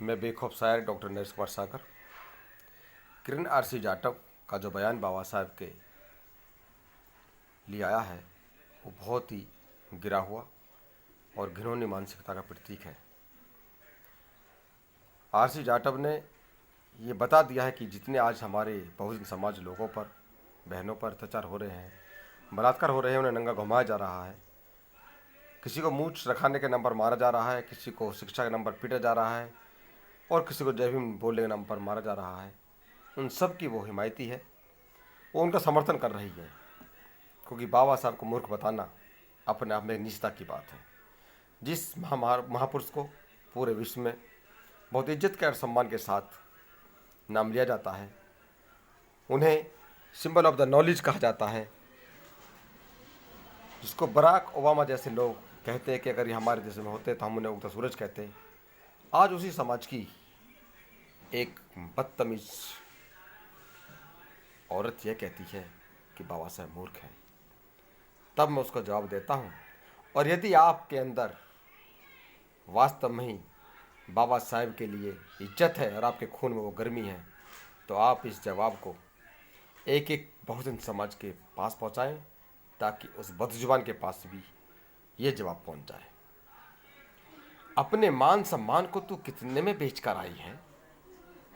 मैं बेखौफ शायर डॉक्टर नरेश कुमार सागर। किरण आर.सी. जाटव का जो बयान बाबा साहब के लिए आया है वो बहुत ही गिरा हुआ और घिनौनी मानसिकता का प्रतीक है। आर.सी. जाटव ने ये बता दिया है कि जितने आज हमारे बहुजन समाज लोगों पर, बहनों पर अत्याचार हो रहे हैं, बलात्कार हो रहे हैं, उन्हें नंगा घुमाया जा रहा है, किसी को मूछ रखाने के नाम पर मारा जा रहा है, किसी को शिक्षा के नाम पर पीटा जा रहा है और किसी को जय भीम बोलने के नाम पर मारा जा रहा है, उन सब की वो हिमायती है, वो उनका समर्थन कर रही है। क्योंकि बाबा साहब को मूर्ख बताना अपने आप में निजता की बात है। जिस महापुरुष को पूरे विश्व में बहुत इज्जत के और सम्मान के साथ नाम लिया जाता है, उन्हें सिंबल ऑफ द नॉलेज कहा जाता है, जिसको बराक ओबामा जैसे लोग कहते हैं कि अगर ये हमारे देश में होते तो हम उन्हें उगता सूरज कहते। आज उसी समाज की एक बदतमीज औरत यह कहती है कि बाबा साहब मूर्ख हैं। तब मैं उसको जवाब देता हूँ, और यदि आपके अंदर वास्तव में ही बाबा साहब के लिए इज्जत है और आपके खून में वो गर्मी है, तो आप इस जवाब को एक एक बहुजन समाज के पास पहुँचाएँ, ताकि उस बदजुबान के पास भी ये जवाब पहुँच जाए। अपने मान सम्मान को तू कितने में बेच कर आई है?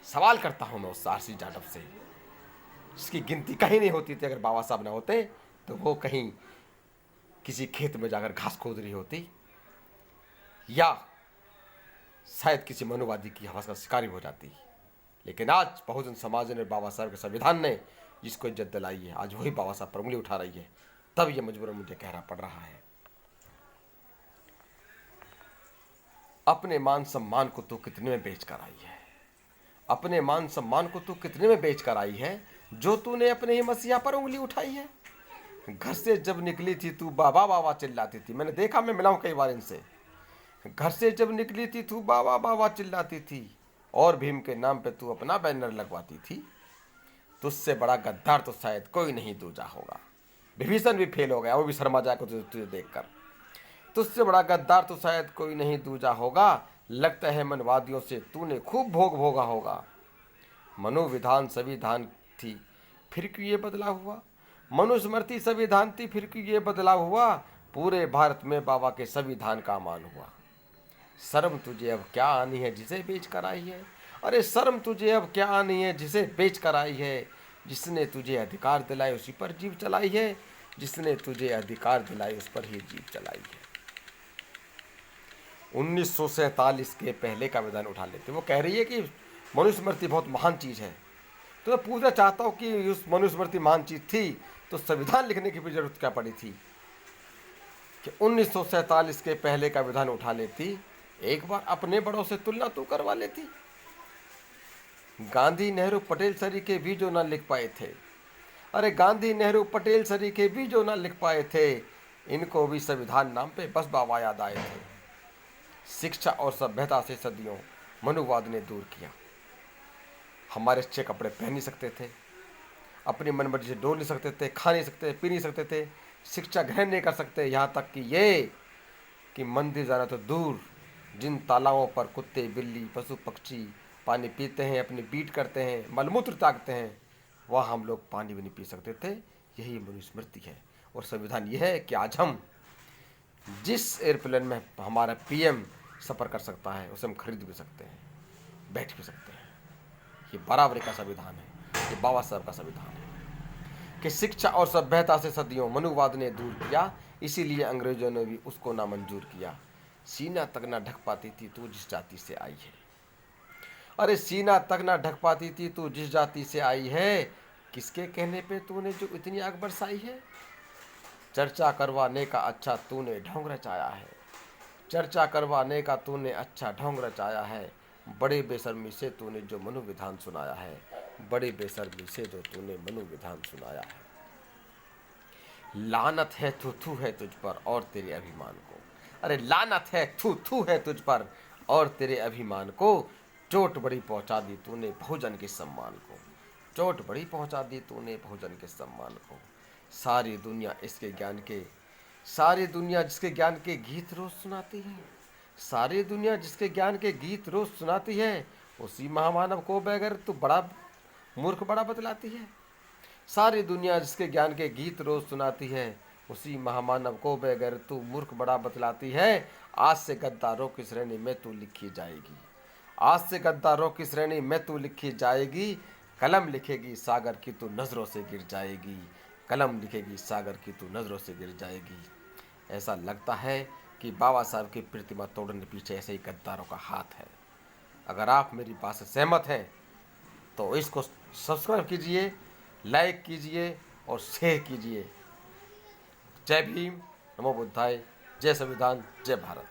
सवाल करता हूँ मैं उस आर.सी. जाटव से, जिसकी गिनती कहीं नहीं होती थी। अगर बाबा साहब ना होते तो वो कहीं किसी खेत में जाकर घास खोद रही होती, या शायद किसी मनुवादी की हवस का शिकारी हो जाती। लेकिन आज बहुजन समाज ने, बाबा साहब के संविधान ने जिसको इज्जत दिलाई है, आज वही बाबा साहब पर उंगली उठा रही है। तब ये मजबूरन मुझे कहना पड़ रहा है। अपने मान सम्मान को तू कितने में बेच कर आई है? अपने मान सम्मान को तू कितने में बेच कर आई है, जो तूने अपने ही मसीहा पर उंगली उठाई है? घर से जब निकली थी तू बाबा बाबा चिल्लाती थी। मैंने देखा, मैं मिला हूं कई बार इनसे। घर से जब निकली थी तू बाबा बाबा चिल्लाती थी और भीम के नाम पे तू अपना बैनर लगवाती थी। तुझसे बड़ा गद्दार तो शायद कोई नहीं दूजा होगा। विभीषण भी फेल हो गया, वो भी शर्मा जाएगा तुझे देखकर। तुझसे बड़ा गद्दार तो शायद कोई नहीं दूजा होगा। लगता है मनवादियों से तूने खूब भोग भोगा होगा। मनोविधान संविधान थी, फिर क्यों ये बदलाव हुआ? मनुस्मृति संविधान थी, फिर क्यों ये बदलाव हुआ? पूरे भारत में बाबा के संविधान का मान हुआ। शर्म तुझे अब क्या आनी है जिसे बेच कर आई है? अरे शर्म तुझे अब क्या आनी है जिसे बेच कर आई है? जिसने तुझे अधिकार दिलाए उसी पर जीव चलाई है। जिसने तुझे अधिकार दिलाए उस पर ही जीव चलाई है। 1947 के पहले का विधान उठा लेते। वो कह रही है कि मनुस्मृति बहुत महान चीज़ है। तो मैं पूछना चाहता हूँ कि उस मनुस्मृति महान चीज़ थी तो संविधान लिखने की भी जरूरत क्या पड़ी थी कि 1947 के पहले का विधान उठा लेती? एक बार अपने बड़ों से तुलना तो करवा लेती। गांधी नेहरू पटेल सरीखे भी जो ना लिख पाए थे, अरे गांधी नेहरू पटेल सरीखे भी जो ना लिख पाए थे, इनको भी संविधान नाम पे बस बाबा याद आए थे। शिक्षा और सभ्यता से सदियों मनुवाद ने दूर किया। हमारे अच्छे कपड़े पहन नहीं सकते थे, अपनी मनमर्जी से डोल नहीं सकते थे, खा नहीं सकते, पी नहीं सकते थे, शिक्षा ग्रहण नहीं कर सकते। यहाँ तक कि ये कि मंदिर जाना तो दूर, जिन तालाबों पर कुत्ते बिल्ली पशु पक्षी पानी पीते हैं, अपनी बीट करते हैं, मलमूत्र त्यागते हैं, वहाँ हम लोग पानी भी नहीं पी सकते थे। यही मनुस्मृति है। और संविधान यह है कि आज हम जिस एयरप्लेन में हमारा पीएम सफ़र कर सकता है उसे हम खरीद भी सकते हैं, बैठ भी सकते हैं। ये बराबरी का संविधान है, ये बाबा साहब का संविधान है कि शिक्षा और सभ्यता से सदियों मनुवाद ने दूर किया, इसीलिए अंग्रेजों ने भी उसको नामंजूर किया। सीना तक ना ढक पाती थी तू जिस जाति से आई है। अरे सीना तक ना ढक पाती थी तू जिस जाति से आई है, किसके कहने पे तूने जो इतनी आग बरसाई है? चर्चा करवाने का अच्छा तूने ढोंग रचाया है। चर्चा करवाने का तूने अच्छा ढोंग रचाया है। बड़े बेशर्मी से तूने जो मनुविधान सुनाया है, बड़े बेशर्मी से जो तूने मनुविधान सुनाया है। लानत है थू थू है तुझ पर और तेरे अभिमान को। अरे लानत है थू थू है तुझ पर और तेरे अभिमान को। चोट बड़ी पहुंचा दी तूने बहुजन के सम्मान को। चोट बड़ी पहुंचा दी तूने बहुजन के सम्मान को। सारी दुनिया इसके ज्ञान के, सारी दुनिया जिसके ज्ञान के गीत रोज सुनाती है, सारी दुनिया जिसके ज्ञान के गीत रोज सुनाती है, उसी महामानव को बगैर तू बड़ा मूर्ख बड़ा बतलाती है। सारी दुनिया जिसके ज्ञान के गीत रोज सुनाती है, उसी महामानव को बगैर तू मूर्ख बड़ा बतलाती है। आज से गद्दारों की श्रेणी में तू लिखी जाएगी, आज से गद्दारों की श्रेणी में तू लिखी जाएगी। कलम लिखेगी सागर की तू नज़रों से गिर जाएगी, कलम लिखेगी सागर की तू नज़रों से गिर जाएगी। ऐसा लगता है कि बाबा साहब की प्रतिमा तोड़ने पीछे ऐसे ही गद्दारों का हाथ है। अगर आप मेरी बात से सहमत हैं तो इसको सब्सक्राइब कीजिए, लाइक कीजिए और शेयर कीजिए। जय भीम, नमो बुद्धाय, जय संविधान, जय भारत।